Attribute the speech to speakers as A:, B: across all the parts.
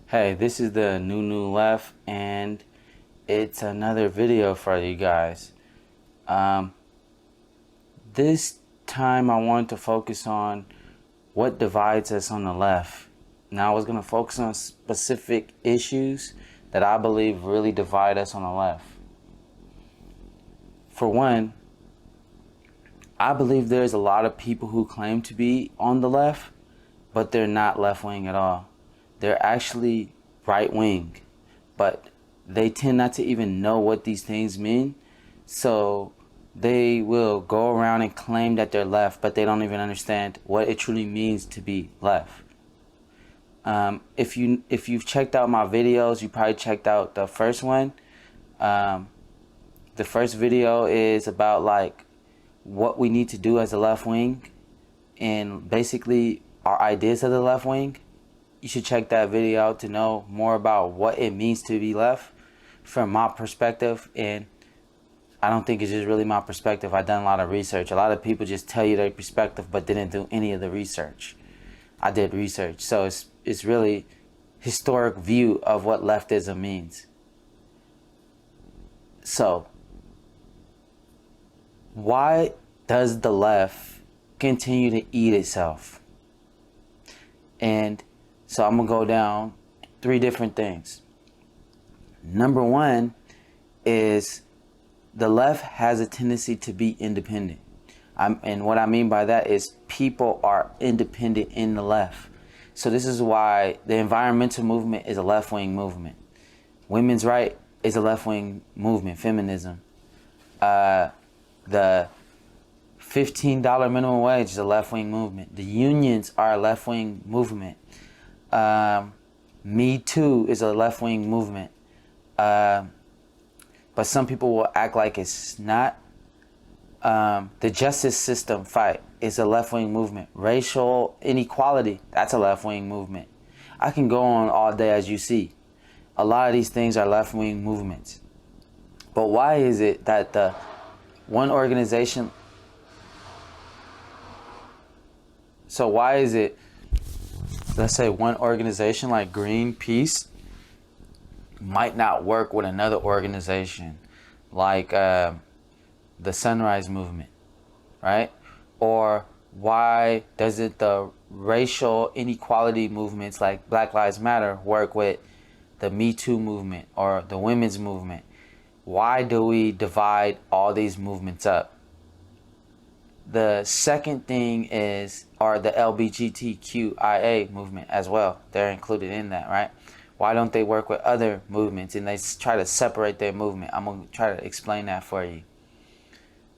A: Hey, this is the new left, and it's another video for you guys. Um, this time I want to focus on what divides us on the left. Now I was going to focus on specific issues that I believe really divide us on the left. For one, I believe there's a lot of people who claim to be on the left, but they're not left wing at all. They're actually right wing, but they tend not to even know what these things mean. So they will go around and claim that they're left, but they don't even understand what it truly means to be left. If you've checked out my videos, you probably checked out the first one. The first video is about like what we need to do as a left wing and basically our ideas of the left wing. You should check that video out to know more about what it means to be left from my perspective. And I don't think it's just really my perspective. I've done a lot of research. A lot of people just tell you their perspective but didn't do any of the research. I did research. So it's really historic view of what leftism means. So why does the left continue to eat itself? And so I'm going to go down three different things. Number one is the left has a tendency to be independent. And what I mean by that is people are independent in the left. So this is why the environmental movement is a left-wing movement. Women's right is a left-wing movement, feminism. The $15 minimum wage is a left-wing movement. The unions are a left-wing movement. Me Too is a left-wing movement. But some people will act like it's not. The justice system fight is a left-wing movement. Racial inequality, that's a left-wing movement. I can go on all day, as you see. A lot of these things are left-wing movements. But why is it that the one organization... So why is it, let's say one organization like Greenpeace might not work with another organization like the Sunrise Movement, right? Or why doesn't the racial inequality movements like Black Lives Matter work with the Me Too movement or the women's movement? Why do we divide all these movements up? The second thing is, or the LGBTQIA movement as well. They're included in that, right? Why don't they work with other movements and they try to separate their movement? I'm going to try to explain that for you.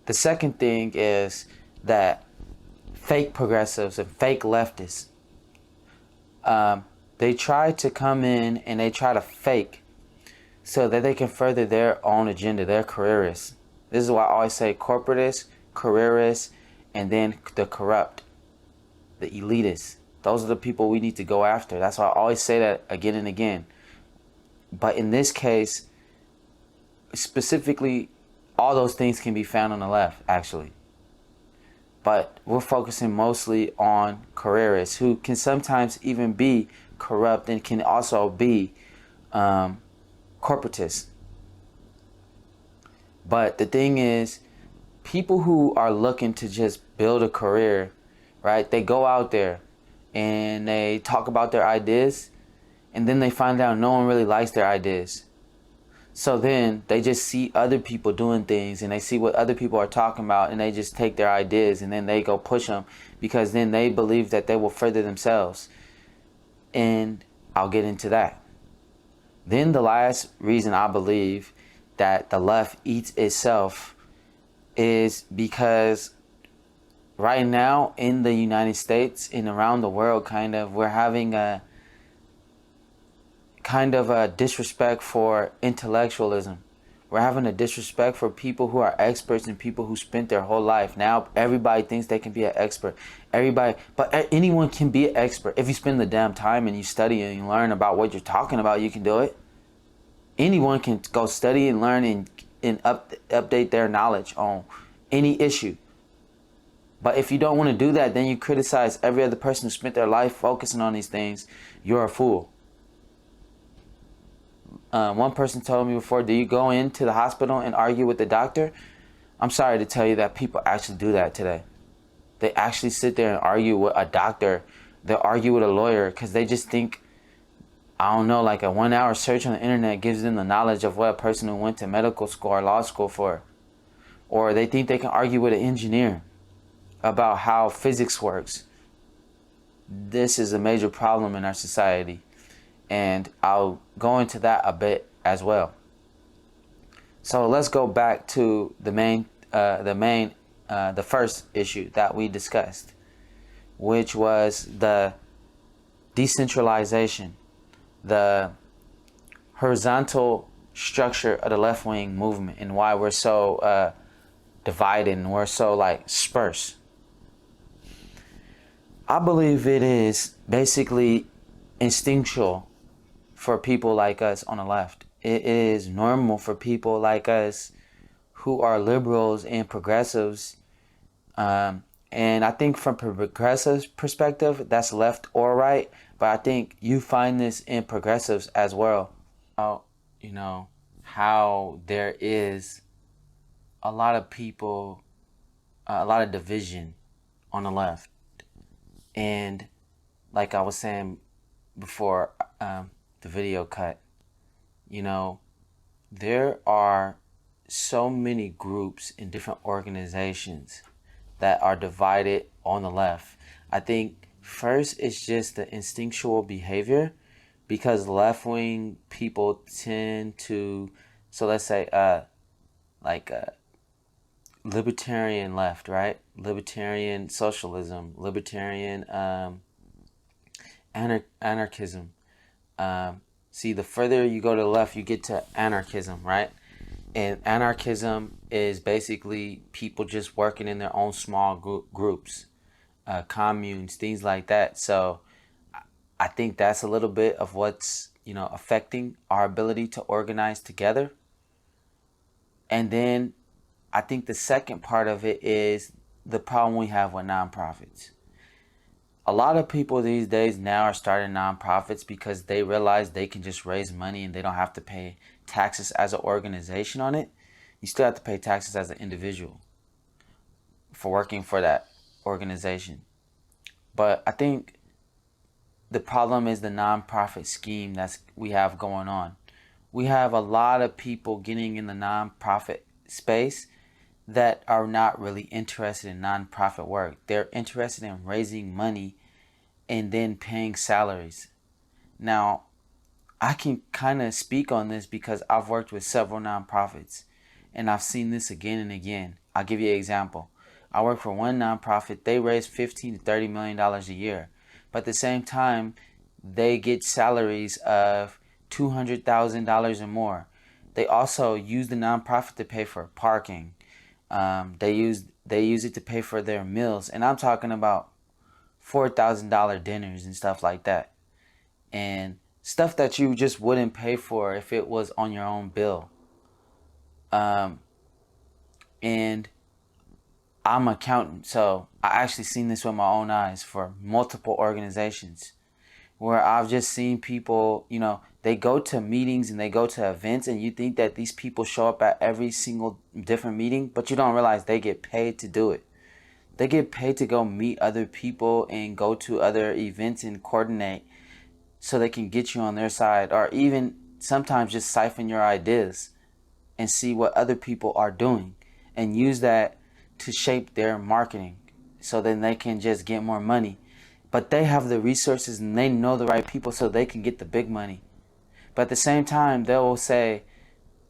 A: The second thing is that fake progressives and fake leftists, they try to come in and they try to fake so that they can further their own agenda. They're careerists. This is why I always say corporatists, careerists, and then the corrupt, the elitists. Those are the people we need to go after. That's why I always say that again and again. But in this case, specifically, all those things can be found on the left, actually. But we're focusing mostly on careerists who can sometimes even be corrupt and can also be corporatists. But the thing is, people who are looking to just build a career, right? They go out there and they talk about their ideas, and then they find out no one really likes their ideas. So then they just see other people doing things and they see what other people are talking about and they just take their ideas and then they go push them because then they believe that they will further themselves. And I'll get into that. Then the last reason I believe that the left eats itself is because right now in the United States and around the world, we're having a disrespect for intellectualism. We're having a disrespect for people who are experts and people who spent their whole life. Now everybody thinks they can be an expert. But anyone can be an expert. If you spend the damn time and you study and you learn about what you're talking about, you can do it. Anyone can go study and learn and update their knowledge on any issue. But if you don't want to do that, then you criticize every other person who spent their life focusing on these things. You're a fool. One person told me before, do you go into the hospital and argue with the doctor? I'm sorry to tell you that people actually do that today. They actually sit there and argue with a doctor. They'll argue with a lawyer because they just think, I don't know, like a 1 hour search on the internet gives them the knowledge of what a person who went to medical school or law school for. Or they think they can argue with an engineer about how physics works. This is a major problem in our society. And I'll go into that a bit as well. So let's go back to the first issue that we discussed, which was the decentralization, the horizontal structure of the left-wing movement, and why we're so divided and we're so like sparse. I believe it is basically instinctual for people like us on the left. It is normal for people like us who are liberals and progressives. And I think from progressives' perspective, that's left or right. But I think you find this in progressives as well. How there is a lot of people, a lot of division on the left. And like I was saying before the video cut, there are so many groups and different organizations that are divided on the left. I think first it's just the instinctual behavior, because left-wing people tend to, so let's say libertarian left, right? Libertarian socialism, libertarian anarchism. See, the further you go to the left, you get to anarchism, right? And anarchism is basically people just working in their own small groups, communes, things like that. So I think that's a little bit of what's, affecting our ability to organize together. And then I think the second part of it is the problem we have with nonprofits. A lot of people these days now are starting nonprofits because they realize they can just raise money and they don't have to pay taxes as an organization on it. You still have to pay taxes as an individual for working for that organization. But I think the problem is the nonprofit scheme that we have going on. We have a lot of people getting in the nonprofit space that are not really interested in nonprofit work. They're interested in raising money and then paying salaries. Now, I can kind of speak on this because I've worked with several nonprofits and I've seen this again and again. I'll give you an example. I work for one nonprofit. They raise $15 to $30 million a year. But at the same time, they get salaries of $200,000 or more. They also use the nonprofit to pay for parking. They use it to pay for their meals. And I'm talking about $4,000 dinners and stuff like that. And stuff that you just wouldn't pay for if it was on your own bill. And I'm an accountant, so I actually seen this with my own eyes for multiple organizations where I've just seen people, they go to meetings and they go to events, and you think that these people show up at every single different meeting, but you don't realize they get paid to do it. They get paid to go meet other people and go to other events and coordinate so they can get you on their side, or even sometimes just siphon your ideas and see what other people are doing and use that to shape their marketing so then they can just get more money. But they have the resources and they know the right people so they can get the big money. But at the same time, they will say,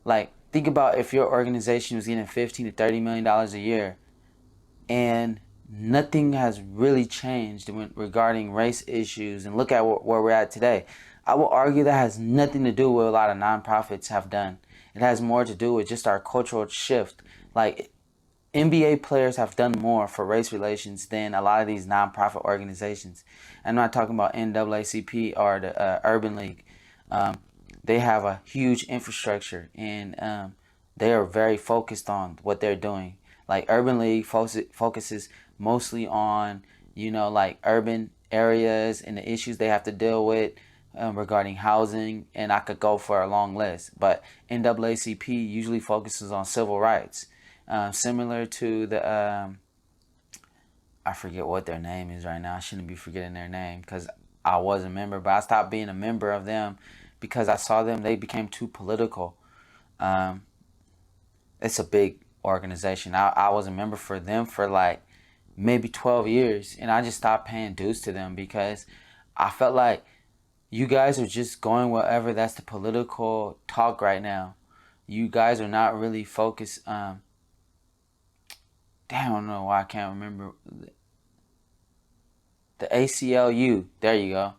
A: like, think about if your organization was getting $15 to $30 million a year and nothing has really changed regarding race issues, and look at where we're at today. I will argue that has nothing to do with what a lot of nonprofits have done. It has more to do with just our cultural shift. Like, NBA players have done more for race relations than a lot of these nonprofit organizations. I'm not talking about NAACP or the Urban League. They have a huge infrastructure, and they are very focused on what they're doing. Like Urban League focuses mostly on, like urban areas and the issues they have to deal with. regarding housing, and I could go for a long list. But NAACP usually focuses on civil rights, similar to the I forget what their name is right now. I shouldn't be forgetting their name because I was a member, but I stopped being a member of them because I saw them. They became too political. Um, it's a big organization. I was a member for them for like maybe 12 years, and I just stopped paying dues to them because I felt like you guys are just going wherever that's the political talk right now. You guys are not really focused. Damn, I don't know why I can't remember. The ACLU, there you go.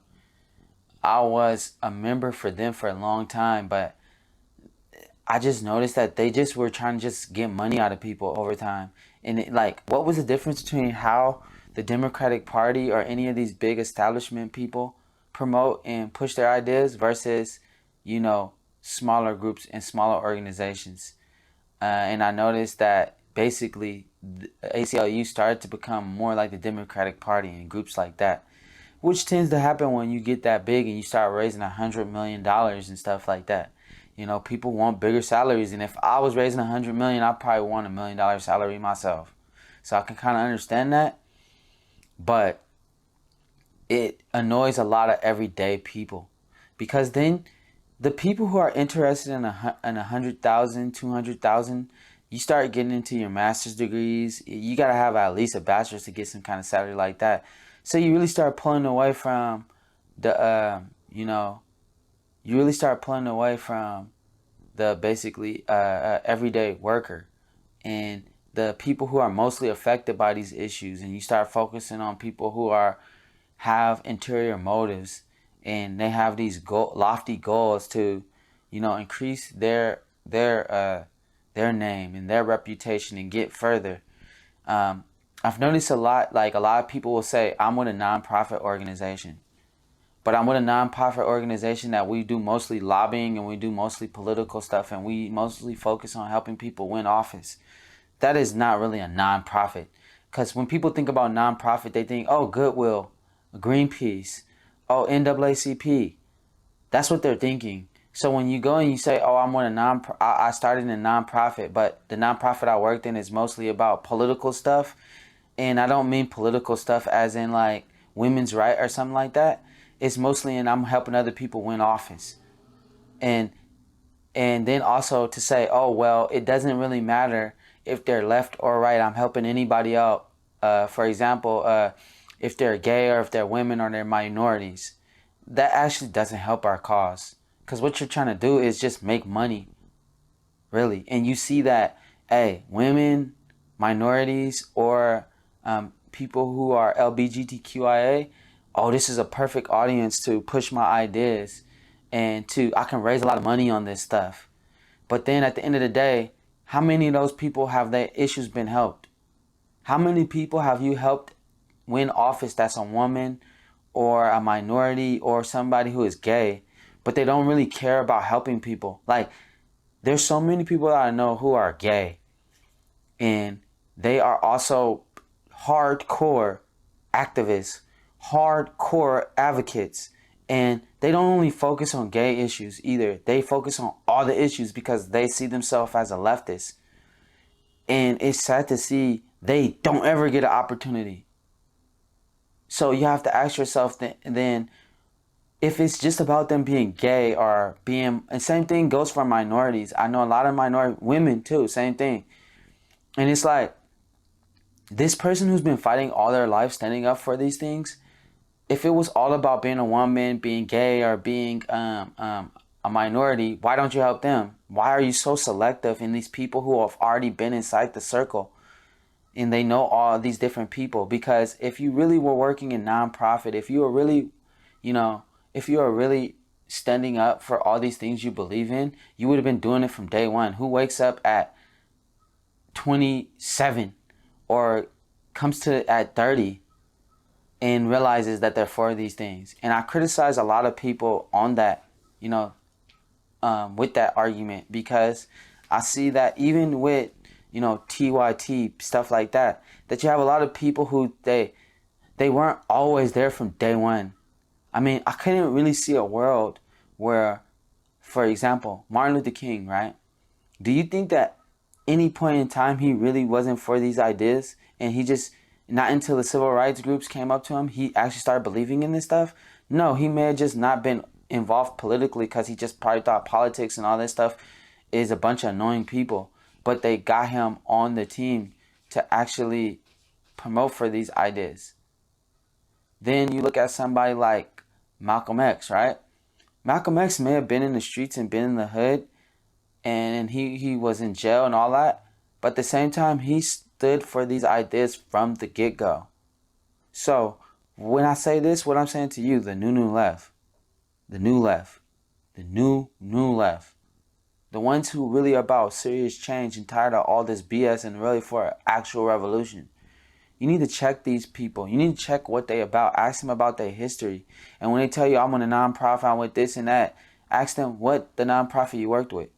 A: I was a member for them for a long time, but I just noticed that they just were trying to just get money out of people over time. And like, what was the difference between how the Democratic Party or any of these big establishment people promote and push their ideas versus, you know, smaller groups and smaller organizations? And I noticed that basically the ACLU started to become more like the Democratic Party and groups like that, which tends to happen when you get that big and you start raising $100 million and stuff like that. You know, people want bigger salaries, and if I was raising $100 million, I probably want $1 million salary myself. So I can kind of understand that, but it annoys a lot of everyday people because then the people who are interested in 100,000, 200,000, you start getting into your master's degrees. You gotta have at least a bachelor's to get some kind of salary like that. So you really start pulling away from the, you really start pulling away from the basically everyday worker and the people who are mostly affected by these issues, and you start focusing on people who have interior motives and they have these lofty goals to, increase their name and their reputation and get further. I've noticed a lot of people will say, I'm with a nonprofit organization. But I'm with a nonprofit organization that we do mostly lobbying and we do mostly political stuff and we mostly focus on helping people win office. That is not really a nonprofit. Because when people think about nonprofit, they think, oh, Goodwill, Greenpeace, oh, NAACP. That's what they're thinking. So when you go and you say, oh, I'm with a I started in a nonprofit, but the nonprofit I worked in is mostly about political stuff. And I don't mean political stuff as in like women's right or something like that. It's mostly in I'm helping other people win office. And then also to say, oh, well, it doesn't really matter if they're left or right. I'm helping anybody out. For example, if they're gay or if they're women or they're minorities. That actually doesn't help our cause. Because what you're trying to do is just make money, really. And you see that, hey, women, minorities, or people who are LGBTQIA, oh, this is a perfect audience to push my ideas and I can raise a lot of money on this stuff. But then at the end of the day, how many of those people have their issues been helped? How many people have you helped win office that's a woman or a minority or somebody who is gay, but they don't really care about helping people? Like, there's so many people that I know who are gay, and they are also hardcore activists, hardcore advocates, and they don't only focus on gay issues either. They focus on all the issues because they see themselves as a leftist. And it's sad to see they don't ever get an opportunity. So you have to ask yourself then if it's just about them being gay or being, and same thing goes for minorities. I know a lot of minority women too, same thing. And it's like, this person who's been fighting all their life, standing up for these things, if it was all about being a woman, being gay, or being a minority, why don't you help them? Why are you so selective in these people who have already been inside the circle and they know all these different people? Because if you really were working in nonprofit, if you were really, if you are really standing up for all these things you believe in, you would have been doing it from day one. Who wakes up at 27 or comes to at 30 and realizes that they're for these things? And I criticize a lot of people on that, with that argument, because I see that even with, TYT, stuff like that, that you have a lot of people who they weren't always there from day one. I mean, I couldn't really see a world where, for example, Martin Luther King, right? Do you think that any point in time he really wasn't for these ideas, and he just, not until the civil rights groups came up to him, he actually started believing in this stuff? No, he may have just not been involved politically because he just probably thought politics and all this stuff is a bunch of annoying people. But they got him on the team to actually promote for these ideas. Then you look at somebody like Malcolm X, right? Malcolm X may have been in the streets and been in the hood, and he was in jail and all that, but at the same time, he stood for these ideas from the get-go. So when I say this, what I'm saying to you, the new left, the new left, the new left, the ones who really are about serious change and tired of all this BS and really for an actual revolution. You need to check these people. You need to check what they about. Ask them about their history. And when they tell you, I'm on a nonprofit, I'm with this and that, ask them what the nonprofit you worked with.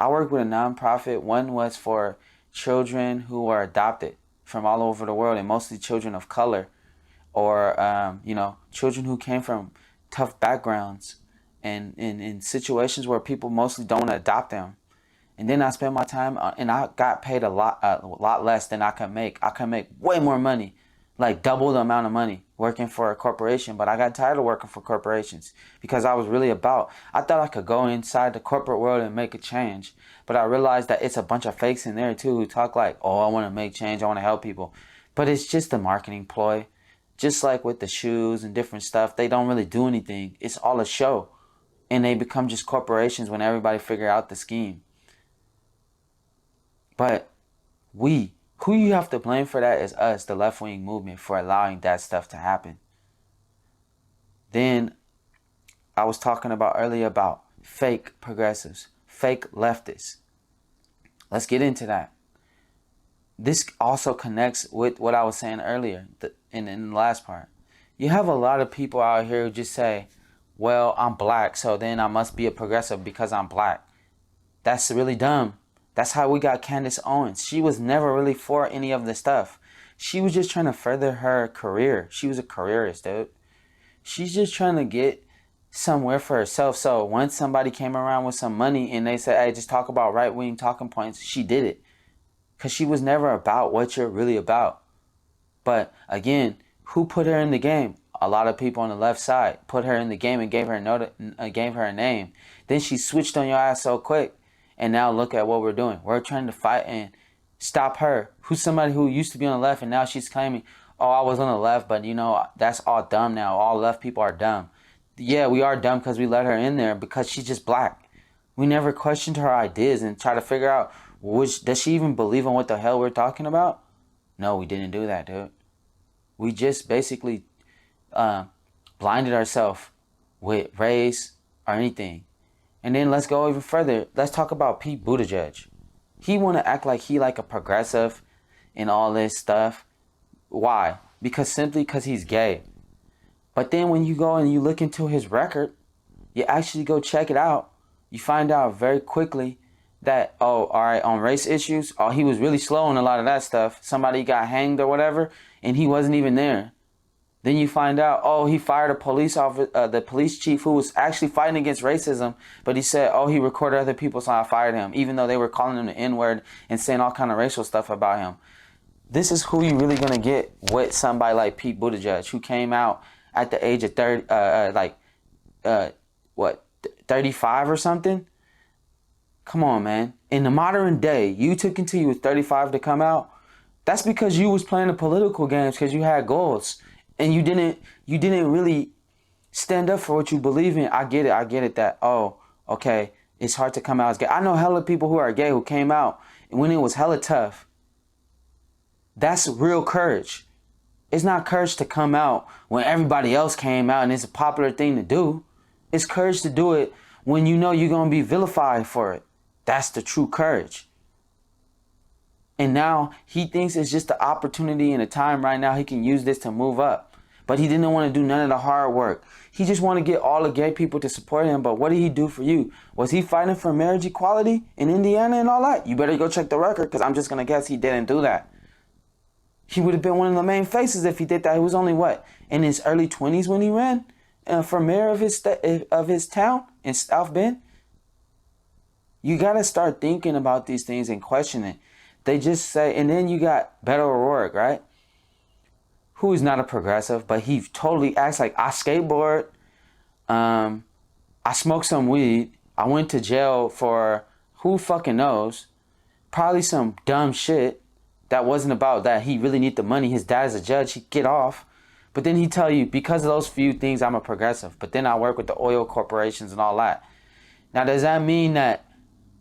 A: I worked with a nonprofit. One was for children who were adopted from all over the world, and mostly children of color, or children who came from tough backgrounds and in situations where people mostly don't adopt them. And then I spent my time, and I got paid a lot less than I could make. I could make way more money, like double the amount of money working for a corporation. But I got tired of working for corporations because I was really I thought I could go inside the corporate world and make a change. But I realized that it's a bunch of fakes in there too who talk like, oh, I want to make change, I want to help people. But it's just a marketing ploy. Just like with the shoes and different stuff, they don't really do anything. It's all a show. And they become just corporations when everybody figure out the scheme. But who you have to blame for that is us, the left-wing movement, for allowing that stuff to happen. Then I was talking about earlier about fake progressives, fake leftists. Let's get into that. This also connects with what I was saying earlier in the last part. You have a lot of people out here who just say, well, I'm black, so then I must be a progressive because I'm black. That's really dumb. That's how we got Candace Owens. She was never really for any of this stuff. She was just trying to further her career. She was a careerist, dude. She's just trying to get somewhere for herself. So once somebody came around with some money and they said, hey, just talk about right-wing talking points, she did it. Because she was never about what you're really about. But again, who put her in the game? A lot of people on the left side put her in the game and gave her a name. Then she switched on your ass so quick. And now look at what we're doing. We're trying to fight and stop her. Who's somebody who used to be on the left and now she's claiming, oh, I was on the left, but that's all dumb now. All left people are dumb. Yeah, we are dumb because we let her in there because she's just black. We never questioned her ideas and try to figure out, does she even believe in what the hell we're talking about? No, we didn't do that, dude. We just basically blinded ourselves with race or anything. And then let's go even further. Let's talk about Pete Buttigieg. He want to act like he like a progressive and all this stuff. Why? Simply because he's gay. But then when you go and you look into his record, you actually go check it out, you find out very quickly that, oh, all right, on race issues, oh, he was really slow on a lot of that stuff. Somebody got hanged or whatever, and he wasn't even there. Then you find out, oh, he fired the police chief who was actually fighting against racism, but he said, oh, he recorded other people, so I fired him, even though they were calling him the N-word and saying all kind of racial stuff about him. This is who you really gonna get with somebody like Pete Buttigieg, who came out at the age of 35 or something? Come on, man. In the modern day, you took until you was 35 to come out. That's because you was playing the political games because you had goals. And you didn't really stand up for what you believe in. I get it that, oh, okay, it's hard to come out as gay. I know hella people who are gay who came out when it was hella tough. That's real courage. It's not courage to come out when everybody else came out and it's a popular thing to do. It's courage to do it when you know you're going to be vilified for it. That's the true courage. And now he thinks it's just the opportunity and the time right now he can use this to move up. But he didn't want to do none of the hard work. He just want to get all the gay people to support him. But what did he do for you? Was he fighting for marriage equality in Indiana and all that? You better go check the record because I'm just going to guess he didn't do that. He would have been one of the main faces if he did that. He was only, in his early 20s when he ran? for mayor of his town in South Bend? You got to start thinking about these things and questioning. They just say, and then you got Beto O'Rourke, right? Who is not a progressive, but he totally acts like, I skateboard, I smoked some weed, I went to jail for who fucking knows, probably some dumb shit that wasn't about that. He really need the money. His dad is a judge, he'd get off. But then he tell you, because of those few things, I'm a progressive. But then I work with the oil corporations and all that. Now, does that mean that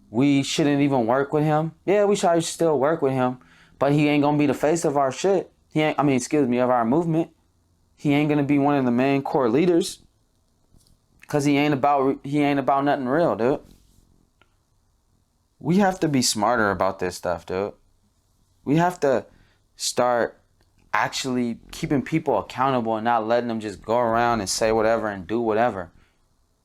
A: we shouldn't even work with him? Yeah, we should still work with him, but he ain't gonna be the face of our shit. Of our movement. He ain't gonna be one of the main core leaders, cause he ain't about nothing real, dude. We have to be smarter about this stuff, dude. We have to start actually keeping people accountable and not letting them just go around and say whatever and do whatever.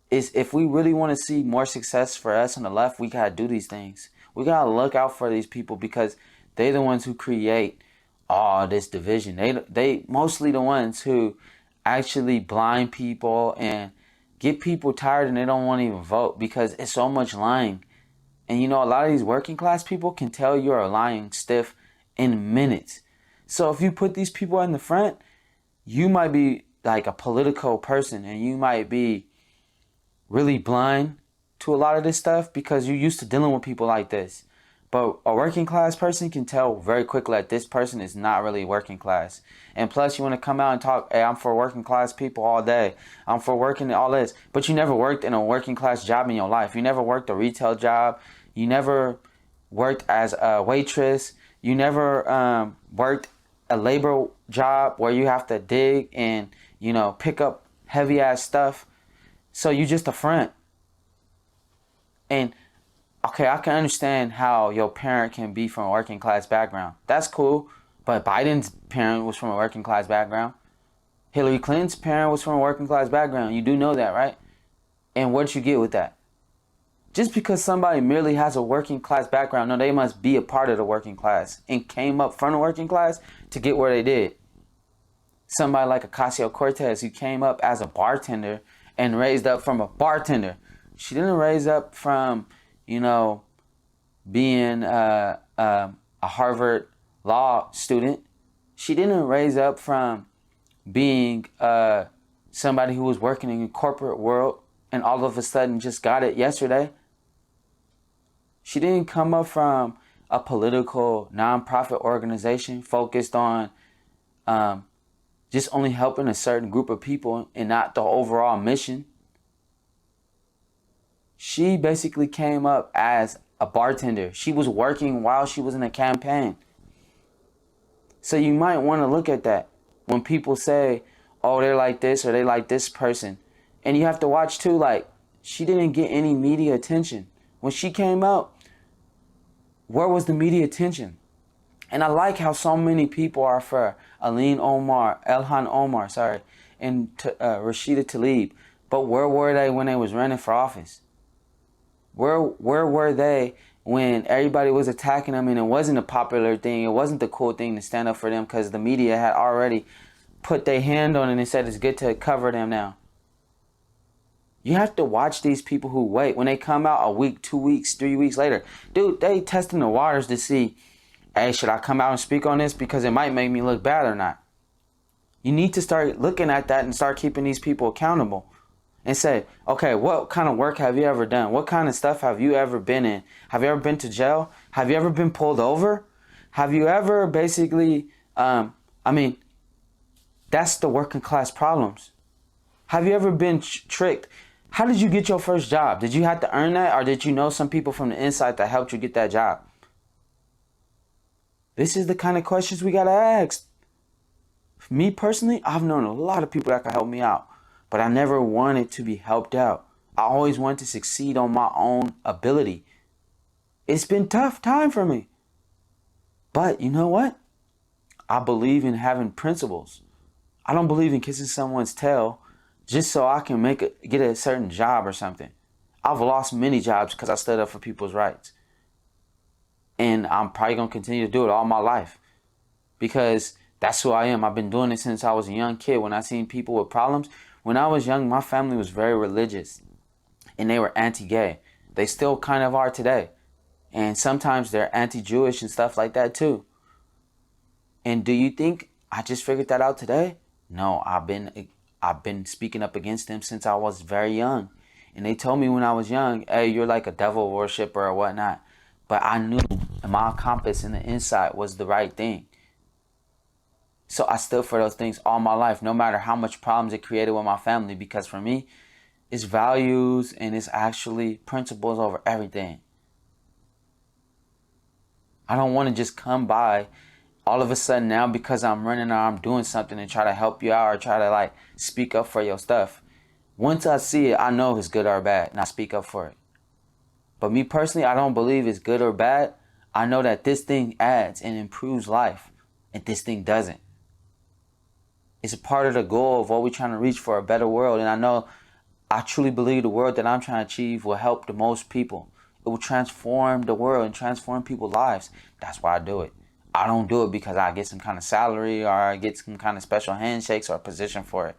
A: If we really want to see more success for us on the left, we gotta do these things. We gotta look out for these people, because they're the ones who create all this division. They mostly the ones who actually blind people and get people tired, and they don't want to even vote because it's so much lying. And a lot of these working class people can tell you're lying stiff in minutes. So if you put these people in the front, you might be like a political person, and you might be really blind to a lot of this stuff because you're used to dealing with people like this. But a working class person can tell very quickly that this person is not really working class. And plus, you want to come out and talk, hey, I'm for working class people all day. I'm for working all this. But you never worked in a working class job in your life. You never worked a retail job. You never worked as a waitress. You never worked a labor job where you have to dig and, pick up heavy ass stuff. So you just a front. And okay, I can understand how your parent can be from a working class background. That's cool. But Biden's parent was from a working class background. Hillary Clinton's parent was from a working class background. You do know that, right? And what did you get with that? Just because somebody merely has a working class background, no, they must be a part of the working class and came up from the working class to get where they did. Somebody like Ocasio-Cortez, who came up as a bartender and raised up from a bartender. She didn't raise up from, being a Harvard law student. She didn't raise up from being somebody who was working in the corporate world and all of a sudden just got it yesterday. She didn't come up from a political nonprofit organization focused on just only helping a certain group of people and not the overall mission. She basically came up as a bartender. She was working while she was in a campaign. So you might want to look at that when people say, oh, they're like this or they like this person. And you have to watch too, like, she didn't get any media attention. When she came out, where was the media attention? And I like how so many people are for Ilhan Omar, and Rashida Tlaib. But where were they when they was running for office? Where were they when everybody was attacking them and it wasn't a popular thing? It wasn't the cool thing to stand up for them because the media had already put their hand on it and said it's good to cover them now. You have to watch these people who wait. When they come out a week, 2 weeks, 3 weeks later, dude, they testing the waters to see, hey, should I come out and speak on this because it might make me look bad or not? You need to start looking at that and start keeping these people accountable. And say, okay, what kind of work have you ever done? What kind of stuff have you ever been in? Have you ever been to jail? Have you ever been pulled over? Have you ever basically, that's the working class problems. Have you ever been tricked? How did you get your first job? Did you have to earn that, or did you know some people from the inside that helped you get that job? This is the kind of questions we got to ask. For me personally, I've known a lot of people that can help me out. But I never wanted to be helped out. I always wanted to succeed on my own ability. It's been a tough time for me. But you know what? I believe in having principles. I don't believe in kissing someone's tail just so I can get a certain job or something. I've lost many jobs because I stood up for people's rights. And I'm probably going to continue to do it all my life. Because that's who I am. I've been doing it since I was a young kid. When I seen people with problems, When I was young, my family was very religious and they were anti-gay. They still kind of are today. And sometimes they're anti-Jewish and stuff like that too. And do you think I just figured that out today? No, I've been speaking up against them since I was very young. And they told me when I was young, hey, you're like a devil worshiper or whatnot. But I knew my compass and the insight was the right thing. So I stood for those things all my life, no matter how much problems it created with my family. Because for me, it's values and it's actually principles over everything. I don't want to just come by all of a sudden now because I'm running or I'm doing something and try to help you out or try to like speak up for your stuff. Once I see it, I know if it's good or bad and I speak up for it. But me personally, I don't believe it's good or bad. I know that this thing adds and improves life and this thing doesn't. It's a part of the goal of what we're trying to reach for a better world. And I truly believe the world that I'm trying to achieve will help the most people. It will transform the world and transform people's lives. That's why I do it. I don't do it because I get some kind of salary or I get some kind of special handshakes or position for it.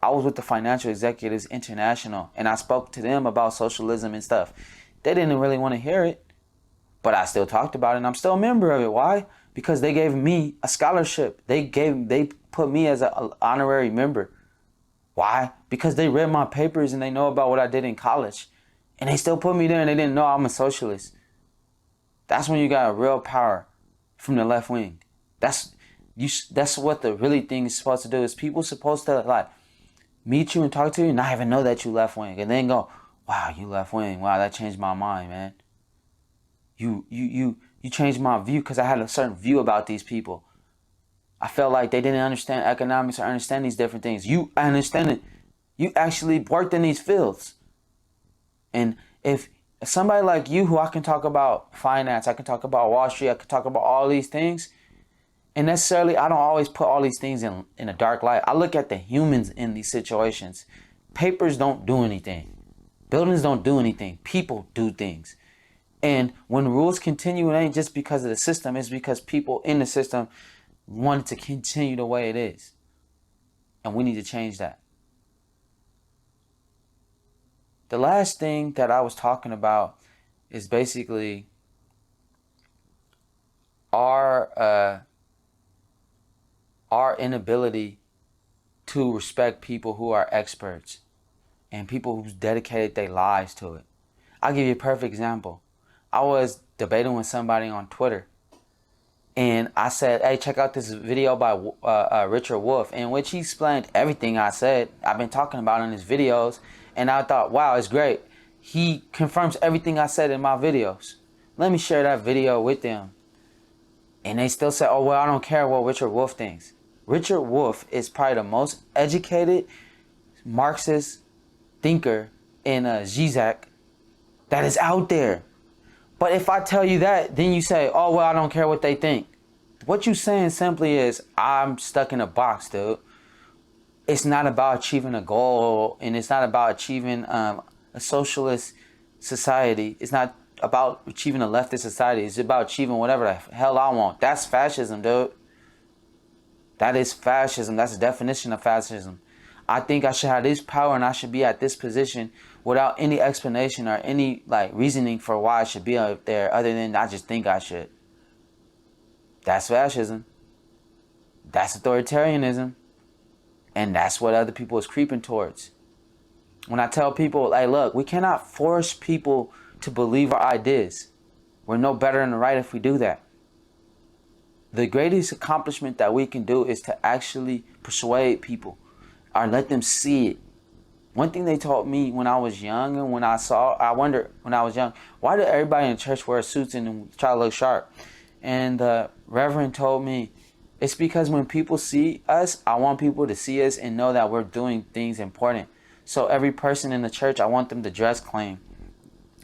A: I was with the Financial Executives International and I spoke to them about socialism and stuff. They didn't really want to hear it, but I still talked about it and I'm still a member of it. Why? Because they gave me a scholarship. They put me as an honorary member. Why? Because they read my papers and they know about what I did in college. And they still put me there and they didn't know I'm a socialist. That's when you got real power from the left wing. That's what the really thing is supposed to do. Is people supposed to like meet you and talk to you and not even know that you left wing. And then go, wow, you left wing. Wow, that changed my mind, man. You changed my view because I had a certain view about these people. I felt like they didn't understand economics or understand these different things. You understand it. You actually worked in these fields. And if somebody like you, who I can talk about finance, I can talk about Wall Street, I can talk about all these things. And necessarily, I don't always put all these things in a dark light. I look at the humans in these situations. Papers don't do anything. Buildings don't do anything. People do things. And when rules continue, it ain't just because of the system. It's because people in the system want it to continue the way it is. And we need to change that. The last thing that I was talking about is basically our inability to respect people who are experts and people who's dedicated their lives to it. I'll give you a perfect example. I was debating with somebody on Twitter and I said, hey, check out this video by Richard Wolff, in which he explained everything I said. I've been talking about in his videos, and I thought, wow, it's great. He confirms everything I said in my videos. Let me share that video with them. And they still say, oh, well, I don't care what Richard Wolff thinks. Richard Wolff is probably the most educated Marxist thinker in Zizek that is out there. But if I tell you that, then you say, oh, well, I don't care what they think. What you're saying simply is, I'm stuck in a box, dude. It's not about achieving a goal, and it's not about achieving a socialist society. It's not about achieving a leftist society. It's about achieving whatever the hell I want. That's fascism, dude. That is fascism. That's the definition of fascism. I think I should have this power and I should be at this position without any explanation or any reasoning for why I should be up there, other than I just think I should. That's fascism. That's authoritarianism. And that's what other people is creeping towards. When I tell people, hey, look, we cannot force people to believe our ideas. We're no better than the right if we do that. The greatest accomplishment that we can do is to actually persuade people or let them see it. One thing they taught me when I was young and I wondered when I was young, why did everybody in church wear suits and try to look sharp? And the Reverend told me, it's because when people see us, I want people to see us and know that we're doing things important. So every person in the church, I want them to dress clean.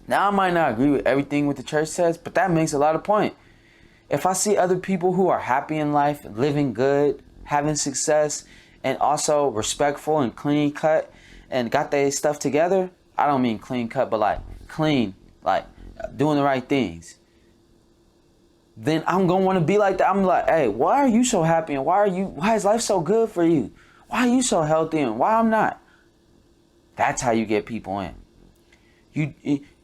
A: Now, I might not agree with everything what the church says, but that makes a lot of point. If I see other people who are happy in life, living good, having success, and also respectful and clean cut, and got their stuff together, I don't mean clean cut, but clean, doing the right things, then I'm going to want to be like that. I'm like, hey, why are you so happy? And why is life so good for you? Why are you so healthy and why I'm not? That's how you get people in.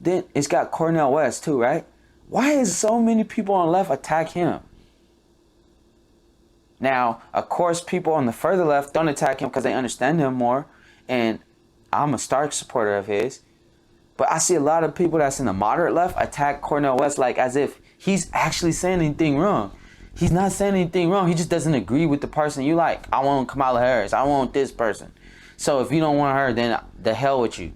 A: Then it's got Cornel West too, right? Why is so many people on the left attack him? Now, of course, people on the further left don't attack him because they understand him more. And I'm a stark supporter of his. But I see a lot of people that's in the moderate left attack Cornel West like as if he's actually saying anything wrong. He's not saying anything wrong. He just doesn't agree with the person you like. I want Kamala Harris. I want this person. So if you don't want her, then the hell with you.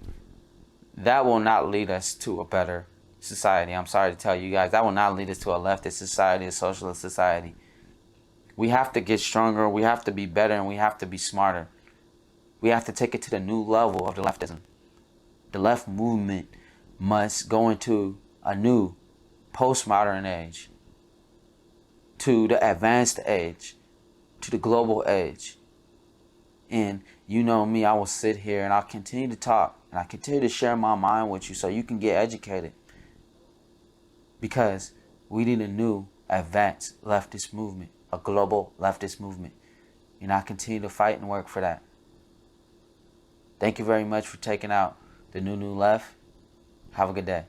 A: That will not lead us to a better society. I'm sorry to tell you guys. That will not lead us to a leftist society, a socialist society. We have to get stronger. We have to be better. And we have to be smarter. We have to take it to the new level of the leftism. The left movement must go into a new postmodern age, to the advanced age, to the global age. And you know me, I will sit here and I'll continue to talk and I continue to share my mind with you so you can get educated. Because we need a new advanced leftist movement, a global leftist movement. And I continue to fight and work for that. Thank you very much for taking out the new left. Have a good day.